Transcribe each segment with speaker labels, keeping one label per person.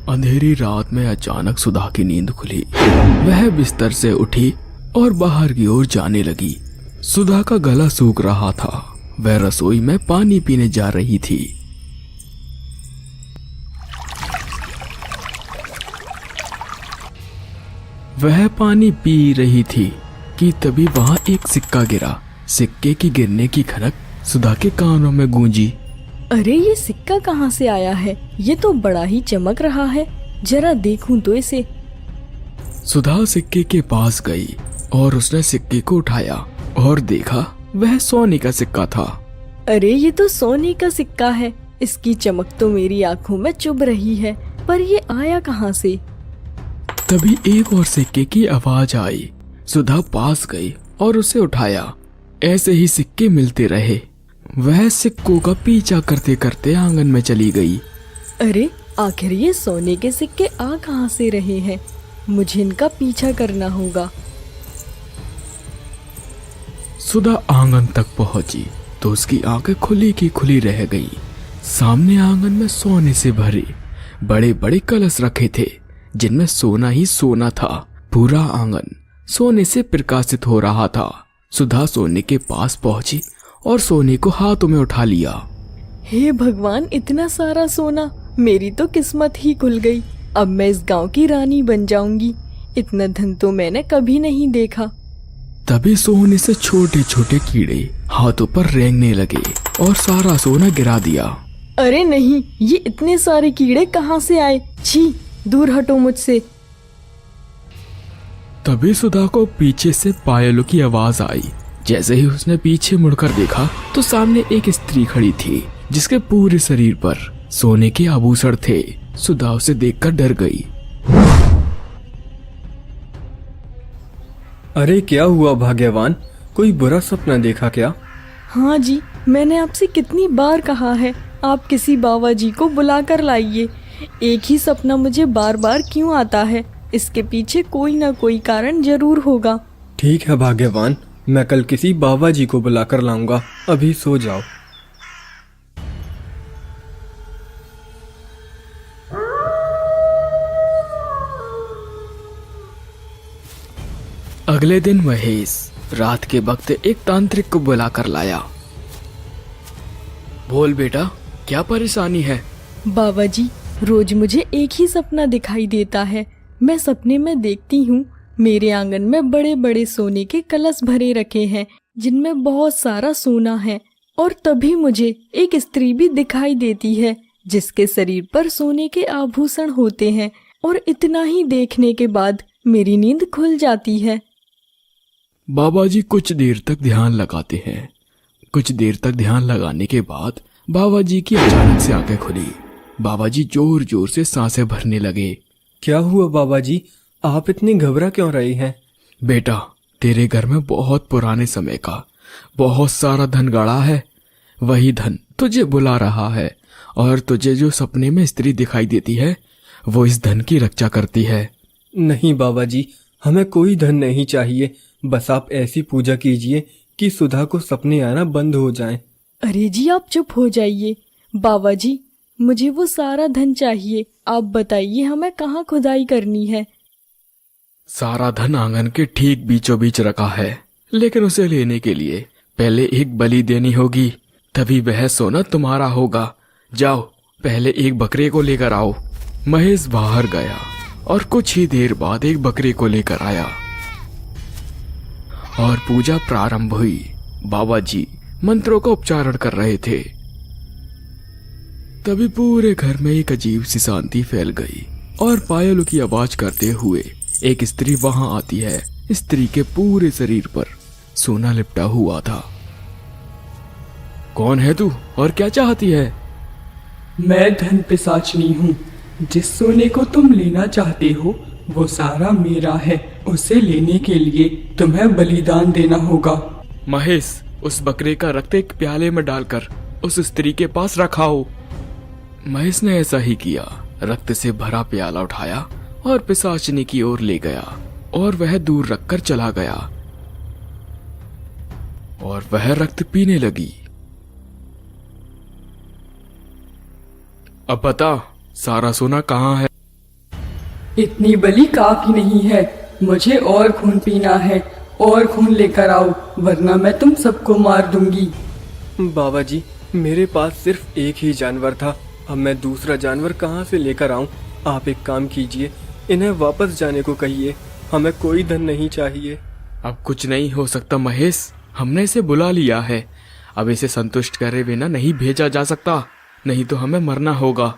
Speaker 1: अंधेरी रात में अचानक सुधा की नींद खुली। वह बिस्तर से उठी और बाहर की ओर जाने लगी। सुधा का गला सूख रहा था। वह रसोई में पानी पीने जा रही थी। वह पानी पी रही थी कि तभी वहां एक सिक्का गिरा। सिक्के की गिरने की खनक सुधा के कानों में गूंजी।
Speaker 2: अरे ये सिक्का कहाँ से आया है? ये तो बड़ा ही चमक रहा है, जरा देखूं तो इसे।
Speaker 1: सुधा सिक्के के पास गई और उसने सिक्के को उठाया और देखा वह सोने का सिक्का था।
Speaker 2: अरे ये तो सोने का सिक्का है। इसकी चमक तो मेरी आंखों में चुभ रही है, पर ये आया कहाँ से?
Speaker 1: तभी एक और सिक्के की आवाज आई। सुधा पास गई और उसे उठाया। ऐसे ही सिक्के मिलते रहे। वह सिक्कों का पीछा करते करते आंगन में चली गई।
Speaker 2: अरे आखिर ये सोने के सिक्के आ कहाँ से रहे हैं? मुझे इनका पीछा करना होगा।
Speaker 1: सुधा आंगन तक पहुंची तो उसकी आंखें खुली की खुली रह गई। सामने आंगन में सोने से भरे बड़े बड़े कलश रखे थे, जिनमें सोना ही सोना था। पूरा आंगन सोने से प्रकाशित हो रहा था। सुधा सोने के पास पहुंची और सोने को हाथों में उठा लिया।
Speaker 2: हे भगवान, इतना सारा सोना! मेरी तो किस्मत ही खुल गई। अब मैं इस गांव की रानी बन जाऊंगी। इतना धन तो मैंने कभी नहीं देखा।
Speaker 1: तभी सोने से छोटे छोटे कीड़े हाथों पर रेंगने लगे और सारा सोना गिरा दिया।
Speaker 2: अरे नहीं, ये इतने सारे कीड़े कहाँ से आए? छी, दूर हटो मुझसे।
Speaker 1: तभी सुधा को पीछे से पायलों की आवाज आई। जैसे ही उसने पीछे मुड़कर देखा तो सामने एक स्त्री खड़ी थी, जिसके पूरे शरीर पर सोने के आभूषण थे। सुधा उसे देखकर डर गई।
Speaker 3: अरे क्या हुआ भाग्यवान, कोई बुरा सपना देखा क्या?
Speaker 2: हाँ जी, मैंने आपसे कितनी बार कहा है आप किसी बाबा जी को बुला कर लाइए। एक ही सपना मुझे बार बार क्यों आता है? इसके पीछे कोई ना कोई कारण जरूर होगा।
Speaker 3: ठीक है भाग्यवान, मैं कल किसी बाबा जी को बुलाकर लाऊंगा। अभी सो जाओ।
Speaker 1: अगले दिन महेश रात के वक्त एक तांत्रिक को बुलाकर लाया। बोल बेटा, क्या परेशानी है?
Speaker 2: बाबा जी, रोज मुझे एक ही सपना दिखाई देता है। मैं सपने में देखती हूँ मेरे आंगन में बड़े बड़े सोने के कलश भरे रखे हैं, जिनमें बहुत सारा सोना है। और तभी मुझे एक स्त्री भी दिखाई देती है, जिसके शरीर पर सोने के आभूषण होते हैं। और इतना ही देखने के बाद मेरी नींद खुल जाती है।
Speaker 1: बाबा जी कुछ देर तक ध्यान लगाते हैं। कुछ देर तक ध्यान लगाने के बाद बाबा जी की अचानक से आंखें खुली। बाबा जी जोर जोर से सांसें भरने लगे।
Speaker 3: क्या हुआ बाबा जी, आप इतने घबरा क्यों रहे हैं?
Speaker 1: बेटा, तेरे घर में बहुत पुराने समय का बहुत सारा धन गड़ा है। वही धन तुझे बुला रहा है और तुझे जो सपने में स्त्री दिखाई देती है, वो इस धन की रक्षा करती है।
Speaker 3: नहीं बाबा जी, हमें कोई धन नहीं चाहिए। बस आप ऐसी पूजा कीजिए कि सुधा को सपने आना बंद हो जाएं।
Speaker 2: अरे जी, आप चुप हो जाइए। बाबा जी, मुझे वो सारा धन चाहिए। आप बताइए हमें कहाँ खुदाई करनी है?
Speaker 1: सारा धन आंगन के ठीक बीचों बीच रखा है, लेकिन उसे लेने के लिए पहले एक बलि देनी होगी, तभी वह सोना तुम्हारा होगा। जाओ, पहले एक बकरे को लेकर आओ। महेश बाहर गया और कुछ ही देर बाद एक बकरे को लेकर आया और पूजा प्रारंभ हुई। बाबा जी मंत्रों का उच्चारण कर रहे थे। तभी पूरे घर में एक अजीब सी शांति फैल गई और पायलों की आवाज करते हुए एक स्त्री वहां आती है। स्त्री के पूरे शरीर पर सोना लिपटा हुआ था। कौन है तू और क्या चाहती है?
Speaker 4: मैं धन पिशाचिनी हूँ। जिस सोने को तुम लेना चाहते हो वो सारा मेरा है। उसे लेने के लिए तुम्हें बलिदान देना होगा।
Speaker 1: महेश, उस बकरे का रक्त एक प्याले में डालकर उस स्त्री के पास रखाओ। महेश ने ऐसा ही किया। रक्त से भरा प्याला उठाया और पिशाचिनी की ओर ले गया और वह दूर रखकर चला गया। और वह रक्त पीने लगी। अब बता, सारा सोना कहाँ है?
Speaker 4: इतनी बलि काफी नहीं है, मुझे और खून पीना है। और खून लेकर आओ, वरना मैं तुम सबको मार दूंगी।
Speaker 3: बाबा जी, मेरे पास सिर्फ एक ही जानवर था, अब मैं दूसरा जानवर कहाँ से लेकर आऊं? आप एक काम कीजिए, इन्हें वापस जाने को कहिए, हमें कोई धन नहीं चाहिए।
Speaker 1: अब कुछ नहीं हो सकता महेश, हमने इसे बुला लिया है। अब इसे संतुष्ट करे बिना नहीं भेजा जा सकता, नहीं तो हमें मरना होगा।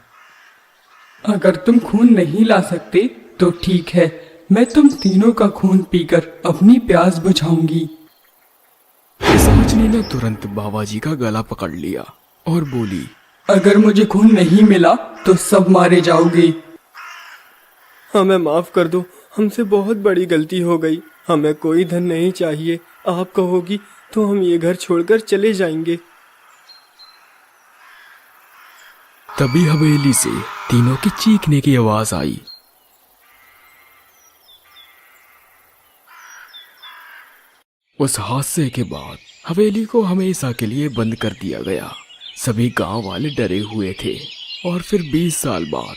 Speaker 4: अगर तुम खून नहीं ला सकते तो ठीक है, मैं तुम तीनों का खून पीकर अपनी प्यास बुझाऊंगी।
Speaker 1: पिशाचनी ने तुरंत बाबा जी का गला पकड़ लिया और बोली,
Speaker 4: अगर मुझे खून नहीं मिला तो सब मारे जाओगे।
Speaker 3: हमें माफ कर दो, हमसे बहुत बड़ी गलती हो गई, हमें कोई धन नहीं चाहिए। आप कहोगी तो हम ये घर छोड़कर चले जाएंगे।
Speaker 1: तभी हवेली से तीनों की चीखने की आवाज आई। उस हादसे के बाद हवेली को हमेशा के लिए बंद कर दिया गया। सभी गांव वाले डरे हुए थे। और फिर 20 साल बाद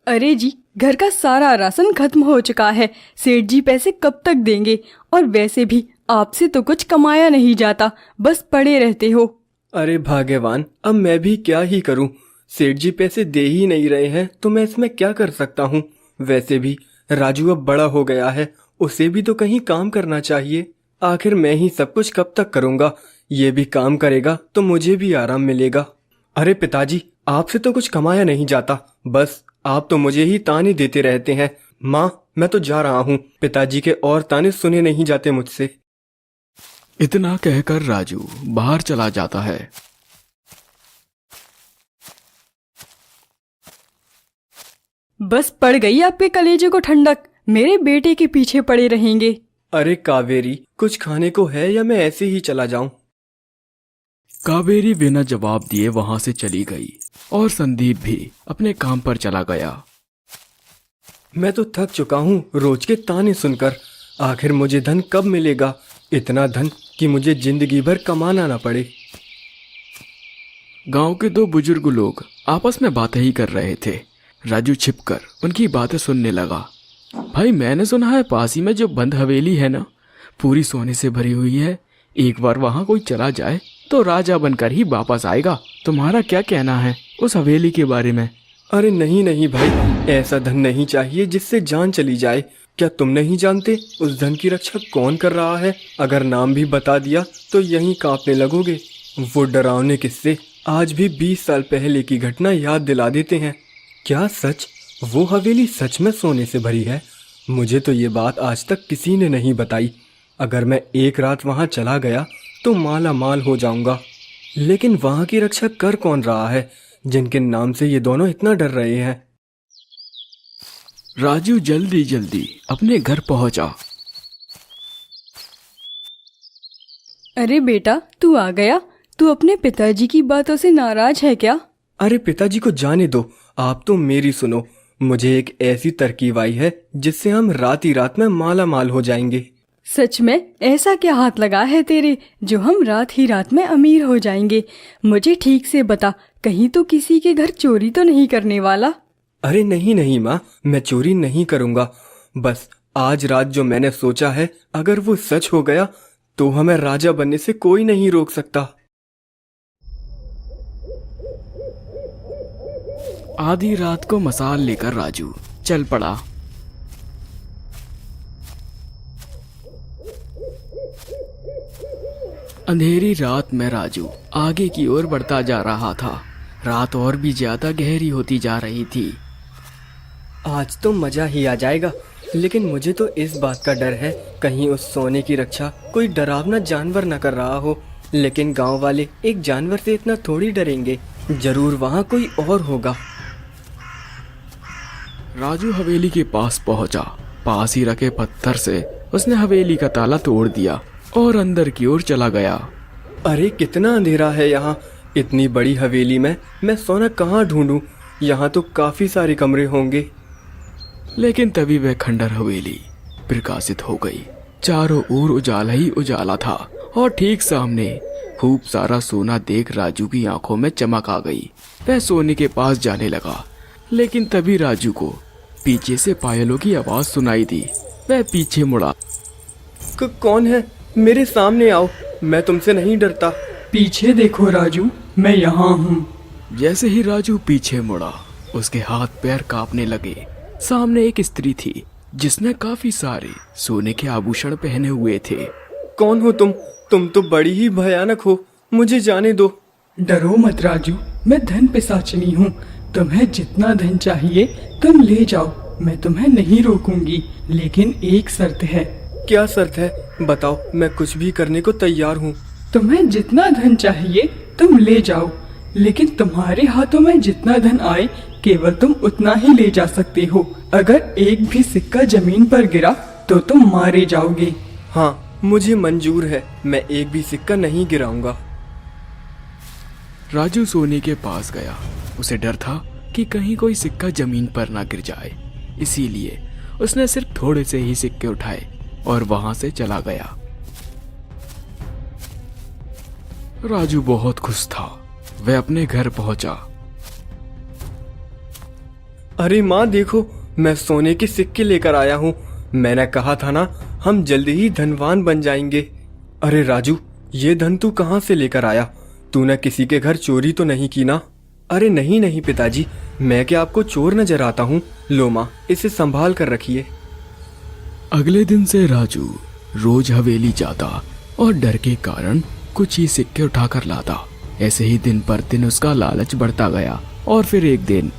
Speaker 2: अरे जी, घर का सारा राशन खत्म हो चुका है। सेठ जी पैसे कब तक देंगे? और वैसे भी आपसे तो कुछ कमाया नहीं जाता, बस पड़े रहते हो।
Speaker 3: अरे भाग्यवान, अब मैं भी क्या ही करूं? सेठ जी पैसे दे ही नहीं रहे हैं तो मैं इसमें क्या कर सकता हूं? वैसे भी राजू अब बड़ा हो गया है, उसे भी तो कहीं काम करना चाहिए। आखिर मैं ही सब कुछ कब तक करूंगा? ये भी काम करेगा तो मुझे भी आराम मिलेगा। अरे पिताजी, आपसे तो कुछ कमाया नहीं जाता, बस आप तो मुझे ही ताने देते रहते हैं। माँ, मैं तो जा रहा हूँ, पिताजी के और ताने सुने नहीं जाते मुझसे।
Speaker 1: इतना कहकर राजू बाहर चला जाता है।
Speaker 2: बस पड़ गई आपके कलेजे को ठंडक, मेरे बेटे के पीछे पड़े रहेंगे।
Speaker 3: अरे कावेरी, कुछ खाने को है या मैं ऐसे ही चला जाऊं?
Speaker 1: कावेरी बिना जवाब दिए वहां से चली गई और संदीप भी अपने काम पर चला गया।
Speaker 3: मैं तो थक चुका हूँ रोज के ताने सुनकर। आखिर मुझे धन कब मिलेगा? इतना धन कि मुझे जिंदगी भर कमाना ना पड़े।
Speaker 1: गांव के दो बुजुर्ग लोग आपस में बातें ही कर रहे थे। राजू छिपकर उनकी बातें सुनने लगा। भाई, मैंने सुना है पास ही में जो बंद हवेली है ना, पूरी सोने से भरी हुई है। एक बार वहां कोई चला जाए तो राजा बनकर ही वापस आएगा। तुम्हारा क्या कहना है उस हवेली के बारे में?
Speaker 3: अरे नहीं नहीं भाई, ऐसा धन नहीं चाहिए जिससे जान चली जाए। क्या तुम नहीं जानते उस धन की रक्षा कौन कर रहा है? अगर नाम भी बता दिया तो यहीं कांपने लगोगे। वो डरावने किस्से आज भी 20 साल पहले की घटना याद दिला देते हैं। क्या सच वो हवेली सच में सोने से भरी है? मुझे तो ये बात आज तक किसी ने नहीं बताई। अगर मैं एक रात वहां चला गया तो माला माल हो जाऊंगा। लेकिन वहां की रक्षा कर कौन रहा है जिनके नाम से ये दोनों इतना डर रहे हैं?
Speaker 1: राजू जल्दी जल्दी अपने घर पहुंचा।
Speaker 2: अरे बेटा, तू आ गया? तू अपने पिताजी की बातों से नाराज है क्या?
Speaker 3: अरे पिताजी को जाने दो, आप तो मेरी सुनो। मुझे एक ऐसी तरकीब आई है जिससे हम रात ही रात में माला माल हो जाएंगे।
Speaker 2: सच में? ऐसा क्या हाथ लगा है तेरे जो हम रात ही रात में अमीर हो जाएंगे? मुझे ठीक से बता, कहीं तो किसी के घर चोरी तो नहीं करने वाला?
Speaker 3: अरे नहीं नहीं माँ, मैं चोरी नहीं करूँगा। बस आज रात जो मैंने सोचा है, अगर वो सच हो गया तो हमें राजा बनने से कोई नहीं रोक सकता।
Speaker 1: आधी रात को मसाल लेकर राजू चल पड़ा। अंधेरी रात में राजू आगे की ओर बढ़ता जा रहा था। रात और भी ज्यादा गहरी होती जा रही थी।
Speaker 3: आज तो मजा ही आ जाएगा, लेकिन मुझे तो इस बात का डर है कहीं उस सोने की रक्षा कोई डरावना जानवर न कर रहा हो। लेकिन गांव वाले एक जानवर से इतना थोड़ी डरेंगे, जरूर वहां कोई और होगा।
Speaker 1: राजू हवेली के पास पहुंचा। पास ही रखे पत्थर से उसने हवेली का ताला तोड़ दिया और अंदर की ओर चला गया।
Speaker 3: अरे कितना अंधेरा है यहाँ! इतनी बड़ी हवेली में मैं सोना कहाँ ढूंढूं? यहाँ तो काफी सारे कमरे होंगे।
Speaker 1: लेकिन तभी वह खंडर हवेली प्रकाशित हो गई। चारों ओर उजाला ही उजाला था और ठीक सामने खूब सारा सोना देख राजू की आंखों में चमक आ गई। वह सोने के पास जाने लगा, लेकिन तभी राजू को पीछे से पायलों की आवाज सुनाई दी। वह पीछे मुड़ा।
Speaker 3: कौन है? मेरे सामने आओ, मैं तुमसे नहीं डरता।
Speaker 4: पीछे देखो राजू, मैं यहाँ हूँ।
Speaker 1: जैसे ही राजू पीछे मुड़ा, उसके हाथ पैर कांपने लगे। सामने एक स्त्री थी जिसने काफी सारे सोने के आभूषण पहने हुए थे।
Speaker 3: कौन हो तुम? तुम तो बड़ी ही भयानक हो, मुझे जाने दो।
Speaker 4: डरो मत राजू, मैं धन पिशाचिनी हूँ। तुम्हें जितना धन चाहिए तुम ले जाओ, मैं तुम्हें नहीं रोकूंगी, लेकिन एक शर्त है।
Speaker 3: क्या शर्त है? बताओ, मैं कुछ भी करने को तैयार हूँ।
Speaker 4: तुम्हें जितना धन चाहिए तुम ले जाओ, लेकिन तुम्हारे हाथों में जितना धन आए केवल तुम उतना ही ले जा सकते हो। अगर एक भी सिक्का जमीन पर गिरा तो तुम मारे जाओगे।
Speaker 3: हाँ, मुझे मंजूर है, मैं एक भी सिक्का नहीं गिराऊंगा।
Speaker 1: राजू सोने के पास गया। उसे डर था कि कहीं कोई सिक्का जमीन पर ना गिर जाए, इसीलिए उसने सिर्फ थोड़े से ही सिक्के उठाए और वहां से चला गया। राजू बहुत खुश था। वह अपने घर पहुंचा।
Speaker 3: अरे माँ देखो, मैं सोने के सिक्के लेकर आया हूँ। मैंने कहा था ना, हम जल्दी ही धनवान बन जाएंगे। अरे राजू, ये धन तू कहाँ से लेकर आया? तूने किसी के घर चोरी तो नहीं की ना? अरे नहीं नहीं पिताजी, मैं क्या आपको चोर नजर आता हूँ? लो माँ, इसे संभाल कर रखिए।
Speaker 1: अगले दिन से राजू रोज हवेली जाता और डर के कारण कुछ ही सिक्के उठाकर लाता। ऐसे ही दिन पर दिन उसका लालच बढ़ता गया और फिर एक दिन,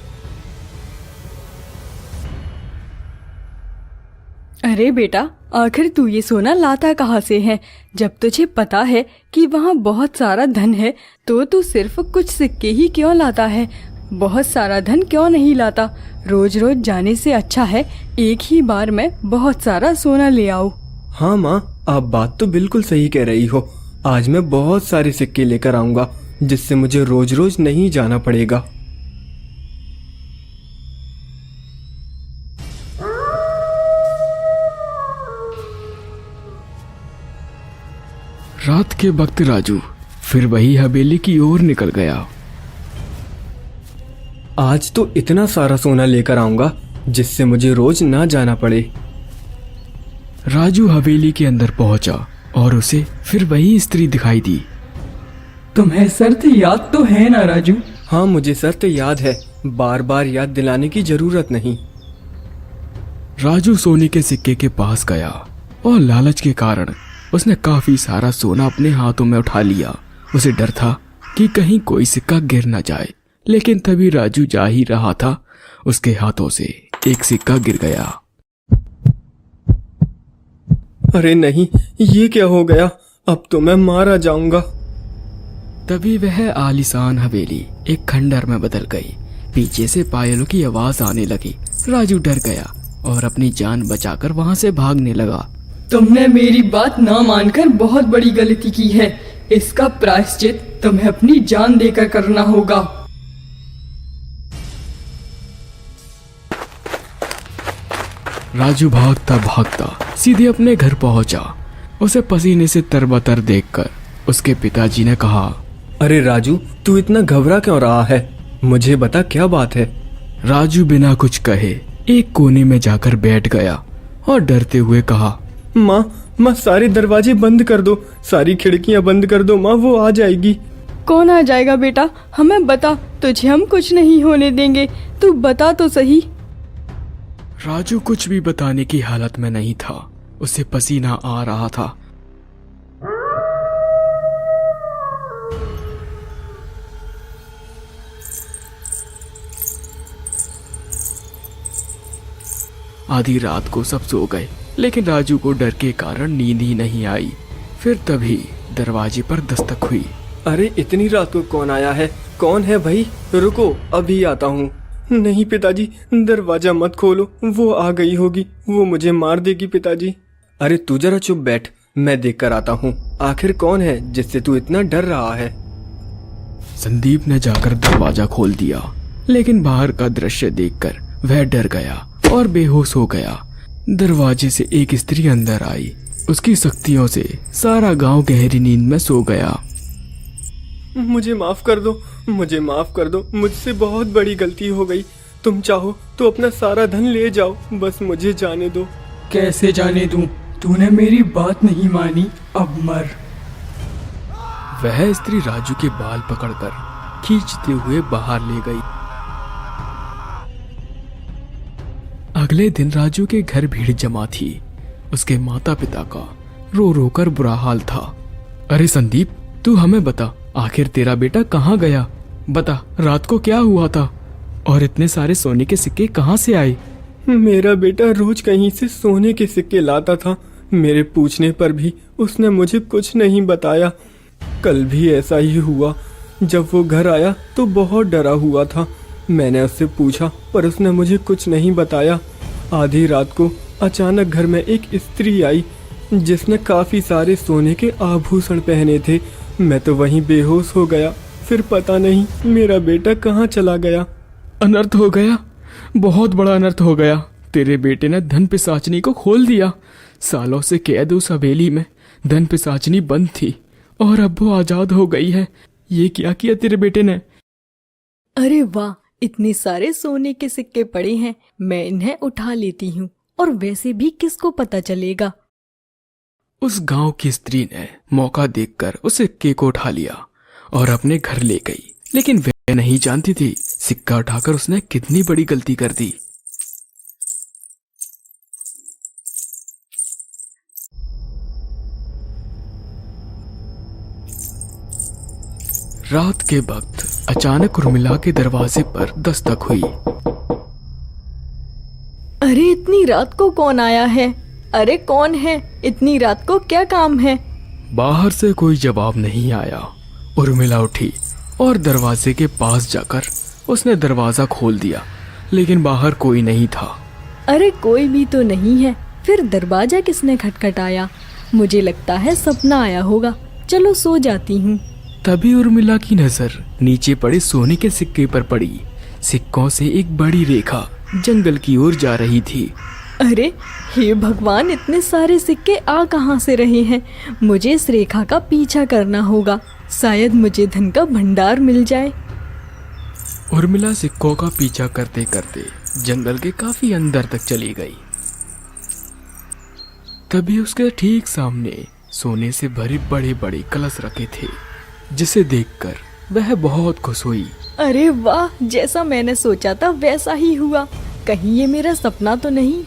Speaker 2: अरे बेटा, आखिर तू ये सोना लाता कहाँ से है? जब तुझे पता है कि वहाँ बहुत सारा धन है तो तू सिर्फ कुछ सिक्के ही क्यों लाता है? बहुत सारा धन क्यों नहीं लाता? रोज रोज जाने से अच्छा है एक ही बार में बहुत सारा सोना ले आओ।
Speaker 3: हाँ माँ, आप बात तो बिल्कुल सही कह रही हो। आज मैं बहुत सारे सिक्के लेकर आऊंगा, जिससे मुझे रोज रोज नहीं जाना पड़ेगा।
Speaker 1: रात के वक्त राजू फिर वही हवेली की ओर निकल गया।
Speaker 3: आज तो इतना सारा सोना लेकर आऊंगा जिससे मुझे रोज ना जाना पड़े।
Speaker 1: राजू हवेली के अंदर पहुंचा और उसे फिर वही स्त्री दिखाई दी।
Speaker 4: तुम्हें शर्त याद तो है ना राजू?
Speaker 3: हाँ, मुझे शर्त याद है, बार बार याद दिलाने की जरूरत नहीं।
Speaker 1: राजू सोने के सिक्के के पास गया और लालच के कारण उसने काफी सारा सोना अपने हाथों में उठा लिया। उसे डर था कि कहीं कोई सिक्का गिर न जाए, लेकिन तभी राजू जा ही रहा था, उसके हाथों से एक सिक्का गिर गया।
Speaker 3: अरे नहीं, ये क्या हो गया? अब तो मैं मारा जाऊंगा।
Speaker 1: तभी वह आलीशान हवेली एक खंडर में बदल गई। पीछे से पायलों की आवाज आने लगी। राजू डर गया और अपनी जान बचाकर वहां से भागने लगा।
Speaker 4: तुमने मेरी बात ना मानकर बहुत बड़ी गलती की है। इसका प्रायश्चित तुम्हें अपनी जान देकर करना होगा।
Speaker 1: राजू भागता भागता सीधे अपने घर पहुंचा। उसे पसीने से तरबतर देखकर उसके पिताजी ने कहा,
Speaker 3: अरे राजू, तू इतना घबरा क्यों रहा है? मुझे बता, क्या बात है?
Speaker 1: राजू बिना कुछ कहे एक कोने में जाकर बैठ गया और डरते हुए कहा,
Speaker 3: माँ, सारे दरवाजे बंद कर दो, सारी खिड़कियां बंद कर दो माँ, वो आ जाएगी।
Speaker 2: कौन आ जाएगा बेटा? हमें बता, तुझे हम कुछ नहीं होने देंगे। तू बता तो सही।
Speaker 1: राजू कुछ भी बताने की हालत में नहीं था। उसे पसीना आ रहा था। आधी रात को सब सो गए, लेकिन राजू को डर के कारण नींद ही नहीं आई। फिर तभी दरवाजे पर दस्तक हुई।
Speaker 3: अरे इतनी रात को कौन आया है? कौन है भाई? रुको, अभी आता हूँ। नहीं पिताजी, दरवाजा मत खोलो, वो आ गई होगी, वो मुझे मार देगी पिताजी। अरे तू जरा चुप बैठ, मैं देख कर आता हूँ। आखिर कौन है जिससे तू इतना डर रहा है?
Speaker 1: संदीप ने जाकर दरवाजा खोल दिया, लेकिन बाहर का दृश्य देखकर वह डर गया और बेहोश हो गया। दरवाजे से एक स्त्री अंदर आई। उसकी शक्तियों से सारा गांव गहरी नींद में सो गया।
Speaker 3: मुझे माफ कर दो, मुझे माफ कर दो, मुझसे बहुत बड़ी गलती हो गई। तुम चाहो तो अपना सारा धन ले जाओ, बस मुझे जाने दो।
Speaker 4: कैसे जाने दूं? तूने मेरी बात नहीं मानी, अब मर।
Speaker 1: वह स्त्री राजू के बाल पकड़कर खींचते हुए बाहर ले गई। अगले दिन राजू के घर भीड़ जमा थी। उसके माता पिता का रो रो कर बुरा हाल था। अरे संदीप, तू हमें बता, आखिर तेरा बेटा कहाँ गया? बता, रात को क्या हुआ था और इतने सारे सोने के सिक्के कहाँ से आए?
Speaker 3: मेरा बेटा रोज कहीं से सोने के सिक्के लाता था। मेरे पूछने पर भी उसने मुझे कुछ नहीं बताया। कल भी ऐसा ही हुआ। जब वो घर आया तो बहुत डरा हुआ था। मैंने उससे पूछा पर उसने मुझे कुछ नहीं बताया। आधी रात को अचानक घर में एक स्त्री आई जिसने काफी सारे सोने के आभूषण पहने थे। मैं तो वहीं बेहोश हो गया। फिर पता नहीं मेरा बेटा कहाँ चला गया।
Speaker 1: अनर्थ हो गया, बहुत बड़ा अनर्थ हो गया। तेरे बेटे ने धन पिशाचनी को खोल दिया। सालों से कैद उस हवेली में धन पिशाचनी बंद थी और अब वो आजाद हो गई है। ये क्या किया तेरे बेटे ने?
Speaker 2: अरे वाह, इतने सारे सोने के सिक्के पड़े हैं, मैं इन्हें उठा लेती हूँ। और वैसे भी किसको पता चलेगा?
Speaker 1: उस गांव की स्त्री ने मौका देखकर उस सिक्के को उठा लिया और अपने घर ले गई। लेकिन वह नहीं जानती थी सिक्का उठाकर उसने कितनी बड़ी गलती कर दी। रात के वक्त अचानक उर्मिला के दरवाजे पर दस्तक हुई।
Speaker 2: अरे इतनी रात को कौन आया है? अरे कौन है? इतनी रात को क्या काम है?
Speaker 1: बाहर से कोई जवाब नहीं आया। उर्मिला उठी और दरवाजे के पास जाकर उसने दरवाजा खोल दिया, लेकिन बाहर कोई नहीं था।
Speaker 2: अरे कोई भी तो नहीं है, फिर दरवाजा किसने खटखटाया? मुझे लगता है सपना आया होगा। चलो सो जाती हूँ।
Speaker 1: तभी उर्मिला की नजर नीचे पड़े सोने के सिक्के पर पड़ी। सिक्कों से एक बड़ी रेखा जंगल की ओर जा रही थी।
Speaker 2: अरे हे भगवान, इतने सारे सिक्के आ कहाँ से रहे हैं? मुझे इस रेखा का पीछा करना होगा, शायद मुझे धन का भंडार मिल जाए।
Speaker 1: उर्मिला सिक्कों का पीछा करते करते जंगल के काफी अंदर तक चली गई। तभी उसके ठीक सामने सोने से भरे बड़े बड़े कलश रखे थे, जिसे देखकर वह बहुत खुश हुई।
Speaker 2: अरे वाह, जैसा मैंने सोचा था वैसा ही हुआ। कहीं ये मेरा सपना तो नहीं?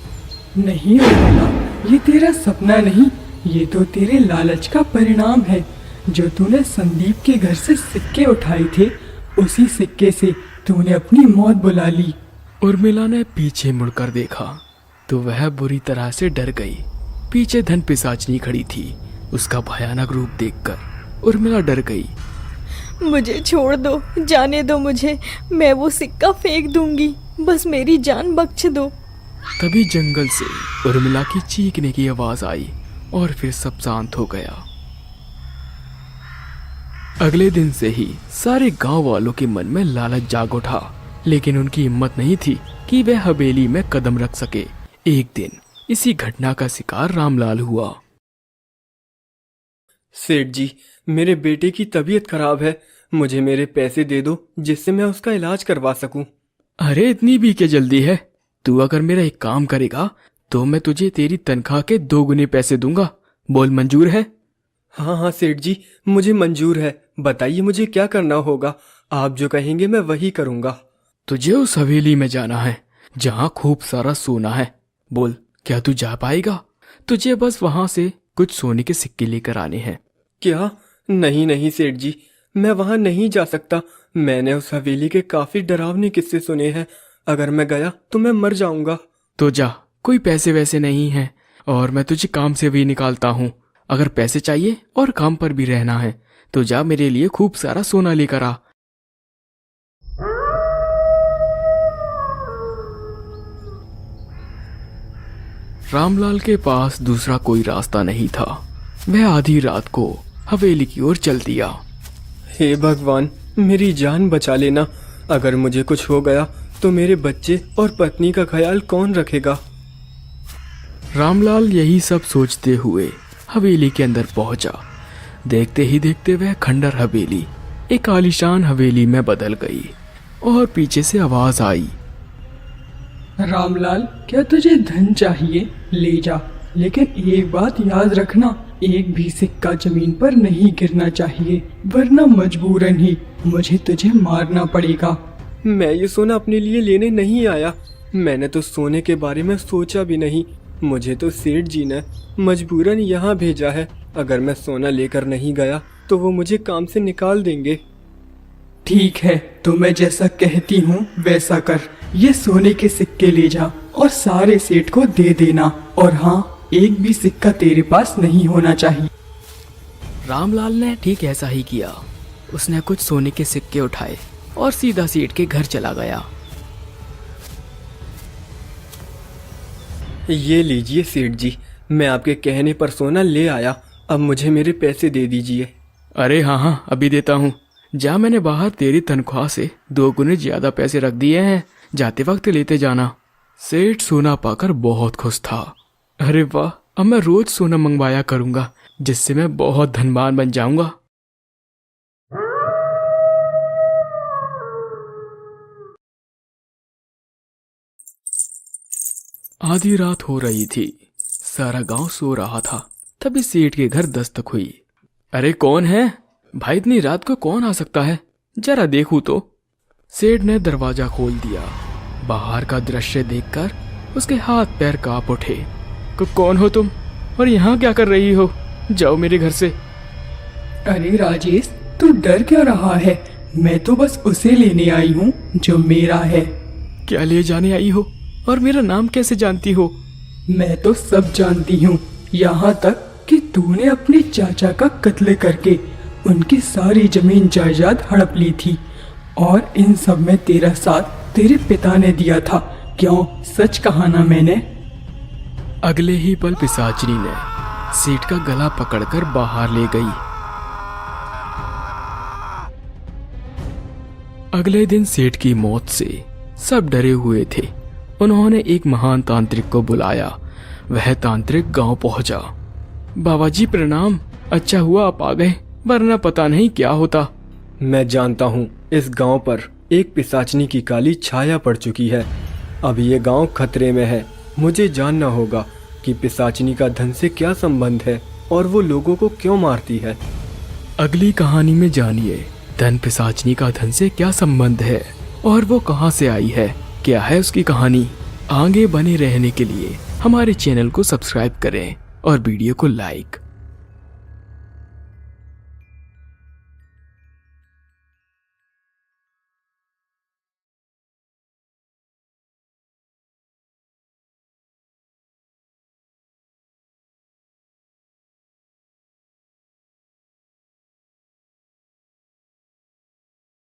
Speaker 4: नहीं उर्मिला, ये तेरा सपना नहीं, ये तो तेरे लालच का परिणाम है। जो तूने संदीप के घर से सिक्के उठाए थे, उसी सिक्के से तूने अपनी मौत बुला ली।
Speaker 1: उर्मिला ने पीछे मुड़कर देखा तो वह बुरी तरह से डर गई। पीछे धन पिशाचनी खड़ी थी। उसका भयानक रूप देखकर उर्मिला डर गई।
Speaker 2: मुझे छोड़ दो, जाने दो मुझे, मैं वो सिक्का फेंक दूंगी, बस मेरी जान बख्श दो।
Speaker 1: तभी जंगल से उर्मिला की चीखने की आवाज आई और फिर सब शांत हो गया। अगले दिन से ही सारे गांव वालों के मन में लालच जाग उठा, लेकिन उनकी हिम्मत नहीं थी कि वे हवेली में कदम रख सके। एक दिन इसी घटना का शिकार रामलाल हुआ।
Speaker 3: सेठ जी, मेरे बेटे की तबीयत खराब है, मुझे मेरे पैसे दे दो जिससे मैं उसका इलाज करवा सकूं।
Speaker 1: अरे इतनी भी क्या जल्दी है? तू अगर मेरा एक काम करेगा तो मैं तुझे तेरी तनख्वाह के 2 गुने पैसे दूंगा। बोल, मंजूर है?
Speaker 3: हाँ हाँ सेठ जी, मुझे मंजूर है। बताइए मुझे क्या करना होगा। आप जो कहेंगे मैं वही करूंगा।
Speaker 1: तुझे उस हवेली में जाना है जहाँ खूब सारा सोना है। बोल, क्या तू जा पाएगा? तुझे बस वहां से कुछ सोने के सिक्के लेकर आने हैं।
Speaker 3: क्या? नहीं नहीं सेठ जी, मैं वहां नहीं जा सकता। मैंने उस हवेली के काफी डरावने किस्से सुने हैं। अगर मैं गया तो मैं मर जाऊंगा।
Speaker 1: तो जा, कोई पैसे वैसे नहीं है और मैं तुझे काम से भी निकालता हूँ। अगर पैसे चाहिए और काम पर भी रहना है तो जा, मेरे लिए खूब सारा सोना लेकर आ। रामलाल के पास दूसरा कोई रास्ता नहीं था। वह आधी रात को हवेली की ओर चल दिया।
Speaker 3: हे भगवान, मेरी जान बचा लेना। अगर मुझे कुछ हो गया तो मेरे बच्चे और पत्नी का ख्याल कौन रखेगा?
Speaker 1: रामलाल यही सब सोचते हुए हवेली के अंदर पहुंचा। देखते ही देखते वह खंडर हवेली एक आलीशान हवेली में बदल गई और पीछे से आवाज आई।
Speaker 4: रामलाल, क्या तुझे धन चाहिए? ले जा, लेकिन एक बात याद रखना, एक भी सिक्का जमीन पर नहीं गिरना चाहिए, वरना मजबूरन ही मुझे तुझे मारना पड़ेगा।
Speaker 3: मैं ये सोना अपने लिए लेने नहीं आया। मैंने तो सोने के बारे में सोचा भी नहीं। मुझे तो सेठ जी ने मजबूरन यहाँ भेजा है। अगर मैं सोना लेकर नहीं गया तो वो मुझे काम से निकाल देंगे।
Speaker 4: ठीक है, तो मैं जैसा कहती हूँ वैसा कर। ये सोने के सिक्के ले जा और सारे सेठ को दे देना। और हाँ, एक भी सिक्का तेरे पास नहीं होना चाहिए।
Speaker 1: रामलाल ने ठीक ऐसा ही किया। उसने कुछ सोने के सिक्के उठाए और सीधा सेठ के घर चला गया।
Speaker 3: ये लीजिए सेठ जी, मैं आपके कहने पर सोना ले आया। अब मुझे मेरे पैसे दे दीजिए।
Speaker 1: अरे हाँ, अभी देता हूँ। जा, मैंने बाहर तेरी तनख्वाह से 2 गुने ज्यादा पैसे रख दिए हैं, जाते वक्त लेते जाना। सेठ सोना पाकर बहुत खुश था। अरे वाह, अब मैं रोज सोना मंगवाया करूंगा, जिससे मैं बहुत धनवान बन जाऊंगा। आधी रात हो रही थी, सारा गांव सो रहा था। तभी सेठ के घर दस्तक हुई। अरे कौन है भाई? इतनी रात को कौन आ सकता है? जरा देखूं तो। सेठ ने दरवाजा खोल दिया। बाहर का दृश्य देखकर उसके हाथ पैर कांप उठे। कौन हो तुम और यहाँ क्या कर रही हो? जाओ मेरे घर से।
Speaker 4: अरे राजेश, तू डर क्यों रहा है? मैं तो बस उसे लेने आई हूँ जो मेरा है।
Speaker 1: क्या ले जाने आई हो और मेरा नाम कैसे जानती हो?
Speaker 4: मैं तो सब जानती हूँ, यहाँ तक कि तूने अपने चाचा का कत्ल करके उनकी सारी जमीन जायदाद हड़प ली थी। और इन सब में तेरा साथ तेरे पिता ने दिया था। क्यों, सच कहा ना मैंने?
Speaker 1: अगले ही पल पिशाचिनी ने सेठ का गला पकड़कर बाहर ले गई। अगले दिन सेठ की मौत से सब डरे हुए थे। उन्होंने एक महान तांत्रिक को बुलाया। वह तांत्रिक गांव पहुंचा। बाबा जी प्रणाम। अच्छा हुआ आप आ गए, वरना पता नहीं क्या होता।
Speaker 3: मैं जानता हूँ इस गांव पर एक पिशाचनी की काली छाया पड़ चुकी है। अब ये गांव खतरे में है। मुझे जानना होगा कि पिशाचनी का धन से क्या संबंध है और वो लोगों को क्यों मारती है।
Speaker 1: अगली कहानी में जानिए धन पिशाचनी का धन से क्या संबंध है और वो कहां से आई है, क्या है उसकी कहानी। आगे बने रहने के लिए हमारे चैनल को सब्सक्राइब करें और वीडियो को लाइक